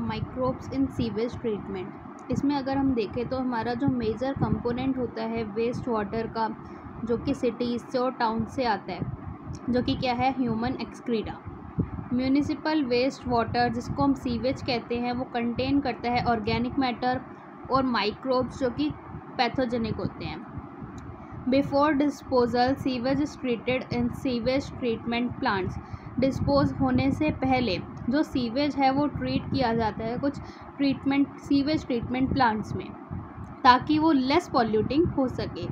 Microbes in sewage treatment. इसमें अगर हम देखें तो हमारा जो मेजर कंपोनेंट होता है वेस्ट वाटर का, जो कि सिटीज़ से और टाउन से आता है, जो कि क्या है, human excreta. Municipal waste water, जिसको हम सीवेज कहते हैं, वो कंटेन करता है ऑर्गेनिक मैटर और माइक्रोब्स जो कि पैथोजेनिक होते हैं। Before disposal sewage is treated in sewage treatment plants. Dispose होने से पहले जो सीवेज है वो ट्रीट किया जाता है कुछ सीवेज ट्रीटमेंट प्लांट्स में, ताकि वो लेस पॉल्यूटिंग हो सके।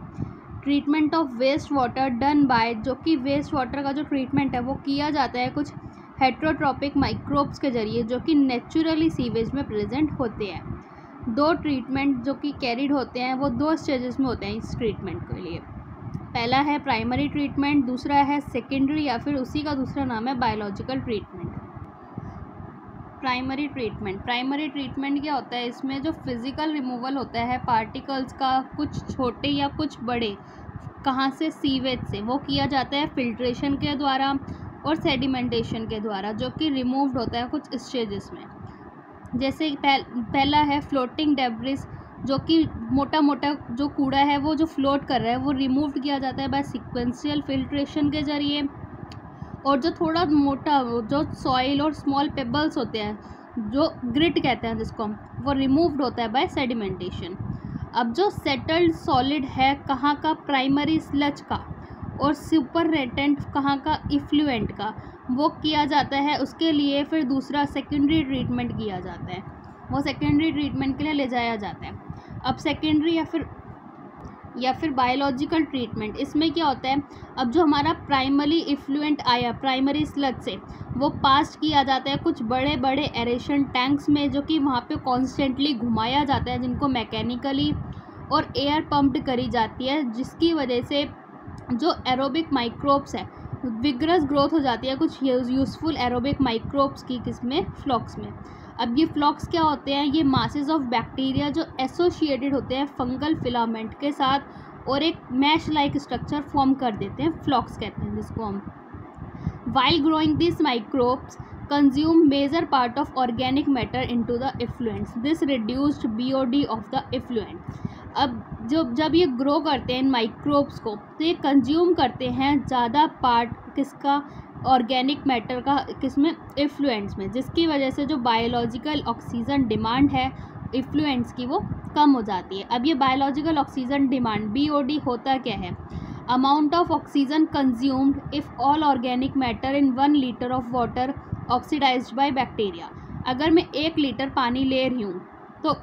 Treatment of waste water done by, जो कि वेस्ट वाटर का जो ट्रीटमेंट है वो किया जाता है कुछ हेट्रोट्रॉपिक माइक्रोब्स के जरिए, जो कि नेचुरली सीवेज में प्रेजेंट होते हैं। दो ट्रीटमेंट जो कि कैरिड होते हैं वो दो स्टेजेस में होते हैं इस ट्रीटमेंट के लिए। पहला है प्राइमरी ट्रीटमेंट, दूसरा है सेकेंडरी या फिर उसी का दूसरा नाम है बायोलॉजिकल ट्रीटमेंट। प्राइमरी ट्रीटमेंट क्या होता है, इसमें जो फिजिकल रिमूवल होता है पार्टिकल्स का, कुछ छोटे या कुछ बड़े, कहाँ से, सीवेज से, वो किया जाता है फिल्ट्रेशन के द्वारा और सेडिमेंटेशन के द्वारा, जो कि रिमूव्ड होता है कुछ स्टेजेस में। जैसे पहला है फ्लोटिंग डेब्रिस, जो कि मोटा मोटा जो कूड़ा है वो जो फ्लोट कर रहा है वो रिमूव किया जाता है बाय सीक्वेंशियल फिल्ट्रेशन के ज़रिए। और जो थोड़ा मोटा जो सॉइल और स्मॉल पेबल्स होते हैं, जो ग्रिट कहते हैं जिसको हम, वो रिमूव्ड होता है बाय सेडिमेंटेशन। अब जो सेटल्ड सॉलिड है कहाँ का, प्राइमरी स्लज का, और सुपर रेटेंट कहाँ का, इफ्लुएंट का, वो किया जाता है। उसके लिए फिर दूसरा सेकेंडरी ट्रीटमेंट किया जाता है, वो सेकेंडरी ट्रीटमेंट के लिए ले जाया जाता है। अब सेकेंडरी या फिर बायोलॉजिकल ट्रीटमेंट, इसमें क्या होता है, अब जो हमारा प्राइमरी इफ्लुएंट आया प्राइमरी स्लज से, वो पास किया जाता है कुछ बड़े बड़े एरेशन टैंक्स में, जो कि वहाँ पे कॉन्स्टेंटली घुमाया जाता है, जिनको मैकेनिकली और एयर पम्प्ड करी जाती है, जिसकी वजह से जो एरोबिक माइक्रोब्स है विग्रस ग्रोथ हो जाती है कुछ यूज़फुल एरोबिक माइक्रोब्स की, किसमें, फ्लॉक्स में। अब ये फ्लॉक्स क्या होते हैं, ये मासेस ऑफ बैक्टीरिया जो एसोसिएटेड होते हैं फंगल फिलामेंट के साथ और एक मैश लाइक स्ट्रक्चर फॉर्म कर देते हैं, फ्लॉक्स कहते हैं जिसको हम। While growing this microbes consume major part of organic matter into the effluents, this reduced BOD of the effluent. अब जब ये ग्रो करते हैं इन माइक्रोब्स को, तो ये कंज्यूम करते हैं ज़्यादा पार्ट किसका, ऑर्गेनिक मैटर का, किसमें, इफ्लुएंट्स में, जिसकी वजह से जो बायोलॉजिकल ऑक्सीजन डिमांड है इफ्लुएंट्स की वो कम हो जाती है। अब ये बायोलॉजिकल ऑक्सीजन डिमांड BOD होता क्या है, amount of oxygen consumed if all organic matter in 1 litre of water oxidised by bacteria. अगर मैं 1 लीटर पानी ले रही हूँ तो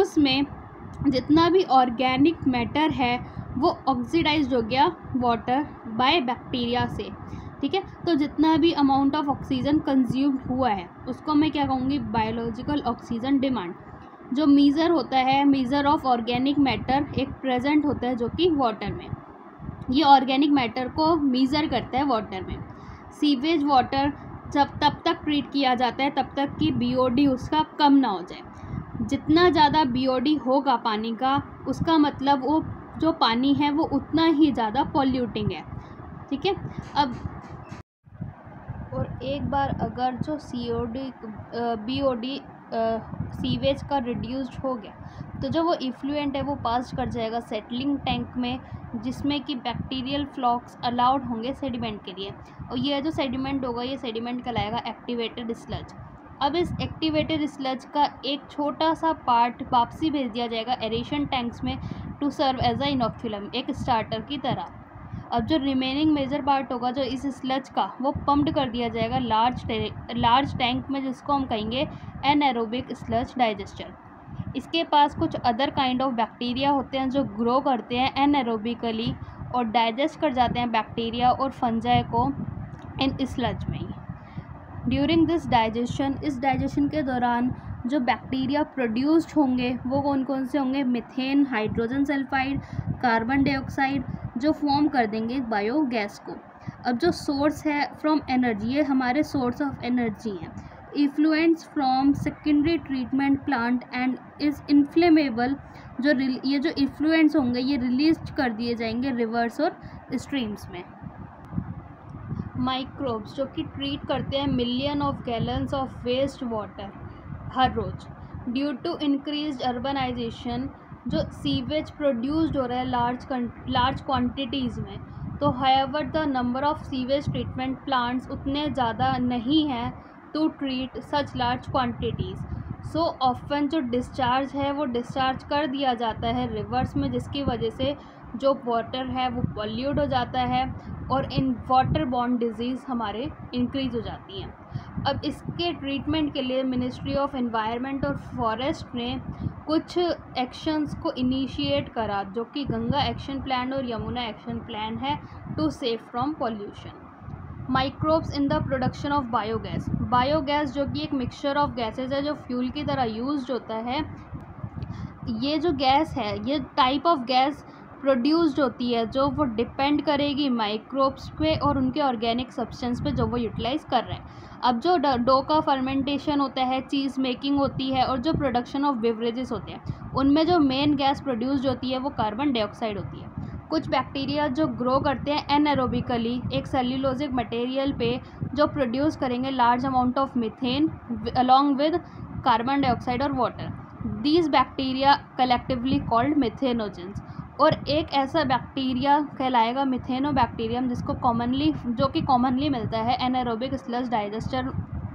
उसमें जितना भी ऑर्गेनिक मैटर है वो ऑक्सीडाइज्ड हो गया वाटर बाय बैक्टीरिया से, ठीक है। तो जितना भी अमाउंट ऑफ ऑक्सीजन कंज्यूम्ड हुआ है उसको मैं क्या कहूँगी, बायोलॉजिकल ऑक्सीजन डिमांड। जो मीज़र होता है, मीज़र ऑफ ऑर्गेनिक मैटर एक प्रेजेंट होता है जो कि वाटर में, ये ऑर्गेनिक मैटर को मीज़र करता है वाटर में। सीवेज वाटर जब तब तक ट्रीट किया जाता है तब तक कि BOD उसका कम ना हो जाए। जितना ज़्यादा BOD होगा पानी का, उसका मतलब वो जो पानी है वो उतना ही ज़्यादा पॉल्यूटिंग है, ठीक है। अब और एक बार अगर जो BOD सीवेज का रिड्यूस्ड हो गया, तो जो वो इफ्लुएंट है वो पास कर जाएगा सेटलिंग टैंक में, जिसमें कि बैक्टीरियल फ्लॉक्स अलाउड होंगे सेडिमेंट के लिए, और ये जो सेडिमेंट होगा ये सेडिमेंट कहलाएगा एक्टिवेटेड स्लज। अब इस एक्टिवेटेड स्लज का एक छोटा सा पार्ट वापसी भेज दिया जाएगा एरेशन टैंक्स में टू सर्व एज अ इनोक्युलम, एक स्टार्टर की तरह। अब जो रिमेनिंग मेजर पार्ट होगा जो इस स्लज का, वो पम्प्ड कर दिया जाएगा लार्ज टैंक में, जिसको हम कहेंगे एनारोबिक स्लज डाइजेस्टर। इसके पास कुछ अदर काइंड ऑफ बैक्टीरिया होते हैं जो ग्रो करते हैं एनारोबिकली और डाइजेस्ट कर जाते हैं बैक्टीरिया और फंजाई को इन स्लज में ही। ड्यूरिंग दिस डाइजेशन, इस डाइजेशन के दौरान जो बैक्टीरिया प्रोड्यूस्ड होंगे वो कौन कौन से होंगे, methane, hydrogen sulphide, carbon dioxide, जो फॉर्म कर देंगे बायोगैस को। अब जो सोर्स है फ्रॉम एनर्जी, ये हमारे सोर्स ऑफ एनर्जी हैं। Effluents from secondary treatment plant and is inflammable, ये जो इफ्लुएंट्स होंगे ये रिलीज कर दिए जाएंगे रिवर्स और स्ट्रीम्स में। माइक्रोब्स जो कि ट्रीट करते हैं million of gallons of waste water, हर रोज़। ड्यू टू इंक्रीज्ड अर्बनाइजेशन जो सीवेज प्रोड्यूस्ड हो रहा है लार्ज क्वांटिटीज़ में, तो however the number of sewage treatment plants उतने ज़्यादा नहीं हैं to treat such large quantities. So often जो डिस्चार्ज है वो डिस्चार्ज कर दिया जाता है रिवर्स में, जिसकी वजह से जो वाटर है वो पॉल्यूट हो जाता है और इन वाटर बॉर्न डिजीज़ हमारे इंक्रीज़ हो जाती हैं। अब इसके ट्रीटमेंट के लिए मिनिस्ट्री ऑफ एनवायरनमेंट और फॉरेस्ट ने कुछ एक्शंस को इनिशिएट करा, जो कि गंगा एक्शन प्लान और यमुना एक्शन प्लान है to save from pollution. Microbes in the production of biogas. Biogas जो कि एक मिक्सचर ऑफ गैसेज है जो फ्यूल की तरह यूज्ड होता है। ये जो गैस है, ये टाइप ऑफ गैस प्रोड्यूस्ड होती है जो वो डिपेंड करेगी माइक्रोब्स पे और उनके ऑर्गेनिक सब्सटेंस पे जो वो यूटिलाइज़ कर रहे हैं। अब जो डो का फर्मेंटेशन होता है, चीज़ मेकिंग होती है और जो प्रोडक्शन ऑफ बेवरेजेस होते हैं, उनमें जो मेन गैस प्रोड्यूस्ड होती है वो कार्बन डाइऑक्साइड होती है। कुछ बैक्टीरिया जो ग्रो करते हैं एनारोबिकली एक सेल्यूलोजिक मटेरियल पे, जो प्रोड्यूस करेंगे large amount of methane along with carbon dioxide और water. These bacteria collectively called methanogens. और एक ऐसा बैक्टीरिया कहलाएगा मिथेनोबैक्टीरियम जो कि कॉमनली मिलता है anaerobic sludge digester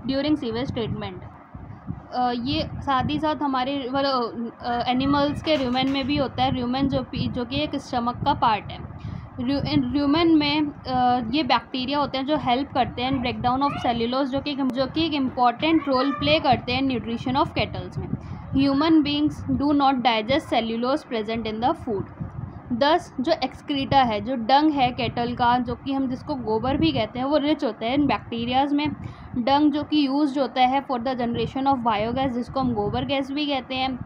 during sewage treatment. ये साथ ही साथ हमारे एनिमल्स के र्यूमेन में भी होता है। र्यूमेन जो कि एक स्टमक का पार्ट है। र्यूमेन में ये बैक्टीरिया होते हैं जो हेल्प करते हैं ब्रेक डाउन ऑफ सेल्यूलोज, जो कि एक इम्पॉर्टेंट रोल प्ले करते हैं न्यूट्रिशन ऑफ कैटल्स में। Human beings do not digest cellulose present in the food. दस जो एक्सक्रीटा है, जो डंग है कैटल का, जो कि हम जिसको गोबर भी कहते हैं, वो रिच होता है इन बैक्टीरियाज में। डंग जो कि यूज्ड होता है for the generation of biogas, जिसको हम गोबर गैस भी कहते हैं।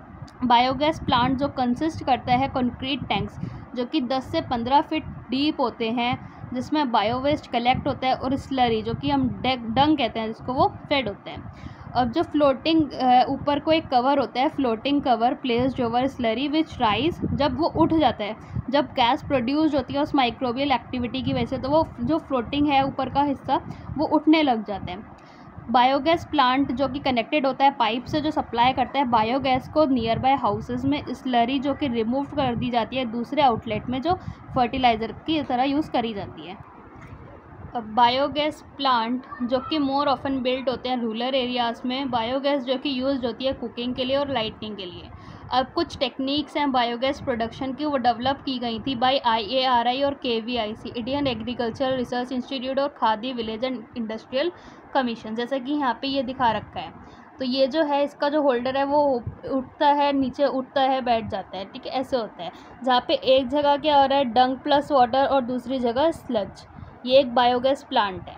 बायोगैस प्लांट जो कंसिस्ट करता है कंक्रीट टैंक्स, जो कि 10 से 15 फीट डीप होते हैं, जिसमें बायोवेस्ट कलेक्ट होता है, और स्लरी जो कि हम डंग कहते हैं, जिसको वो फेड होता है। अब जो फ्लोटिंग ऊपर को एक कवर होता है, floating cover placed over slurry which rise, जब वो उठ जाता है, जब गैस प्रोड्यूस होती है उस माइक्रोबियल एक्टिविटी की वजह से, तो वो जो फ्लोटिंग है ऊपर का हिस्सा वो उठने लग जाता है। बायोगैस प्लांट जो कि कनेक्टेड होता है पाइप से, जो सप्लाई करता है बायोगैस को नियर बाय हाउसेज में, स्लरी जो कि रिमूव कर दी जाती है दूसरे आउटलेट में, जो फर्टिलाइज़र की तरह यूज़ करी जाती है। बायोगैस प्लांट जो कि मोर ऑफन बिल्ड होते हैं रूरल एरियाज़ में। बायोगैस जो कि यूज़ होती है कुकिंग के लिए और लाइटनिंग के लिए। अब कुछ टेक्निक्स हैं बायोगैस प्रोडक्शन की, वो डेवलप की गई थी बाय IARI और KVIC, Indian agriculture research institute, और Khadi village and industrial commission, जैसा कि यहाँ पे ये दिखा रखा है। तो ये जो है, इसका जो होल्डर है वो उठता है, नीचे उठता है, बैठ जाता है, ठीक है, ऐसे होता है। जहाँ पे एक जगह क्या हो रहा है, डंग प्लस वाटर, और दूसरी जगह स्लज। ये एक बायोगैस प्लांट है।